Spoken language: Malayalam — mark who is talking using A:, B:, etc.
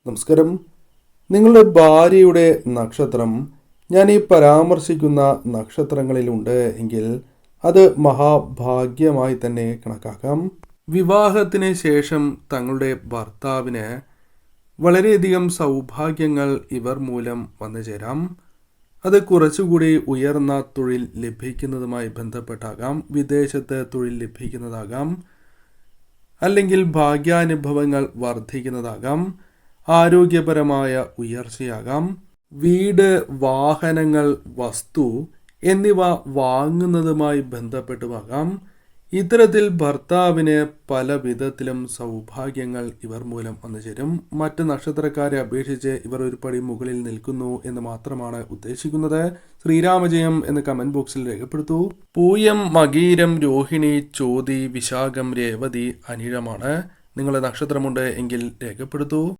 A: നമസ്കാരം. നിങ്ങളുടെ ഭാര്യയുടെ നക്ഷത്രം ഞാൻ ഈ പരാമർശിക്കുന്ന നക്ഷത്രങ്ങളിലുണ്ട് എങ്കിൽ അത് മഹാഭാഗ്യമായി തന്നെ കണക്കാക്കാം. വിവാഹത്തിന് ശേഷം തങ്ങളുടെ ഭർത്താവിന് വളരെയധികം സൗഭാഗ്യങ്ങൾ ഇവർ മൂലം വന്നു ചേരാം. അത് കുറച്ചുകൂടി ഉയർന്ന തൊഴിൽ ലഭിക്കുന്നതുമായി ബന്ധപ്പെട്ടാകാം, വിദേശത്ത് തൊഴിൽ ലഭിക്കുന്നതാകാം, അല്ലെങ്കിൽ ഭാഗ്യാനുഭവങ്ങൾ വർദ്ധിക്കുന്നതാകാം, ആരോഗ്യപരമായ ഉയർച്ചയാകാം, വീട്, വാഹനങ്ങൾ, വസ്തു എന്നിവ വാങ്ങുന്നതുമായി ബന്ധപ്പെട്ടുമാകാം. ഇത്തരത്തിൽ ഭർത്താവിന് പല വിധത്തിലും സൗഭാഗ്യങ്ങൾ ഇവർ മൂലം വന്നു ചേരും. മറ്റ് നക്ഷത്രക്കാരെ അപേക്ഷിച്ച് ഇവർ ഒരു പടി മുകളിൽ നിൽക്കുന്നു എന്ന് മാത്രമാണ് ഉദ്ദേശിക്കുന്നത്. ശ്രീരാമജയം എന്ന് കമന്റ് ബോക്സിൽ രേഖപ്പെടുത്തൂ. പൂയം, മകീരം, രോഹിണി, ചോതി, വിശാഖം, രേവതി, അനിഴമാണ് നിങ്ങളുടെ നക്ഷത്രമുണ്ട് എങ്കിൽ രേഖപ്പെടുത്തൂ.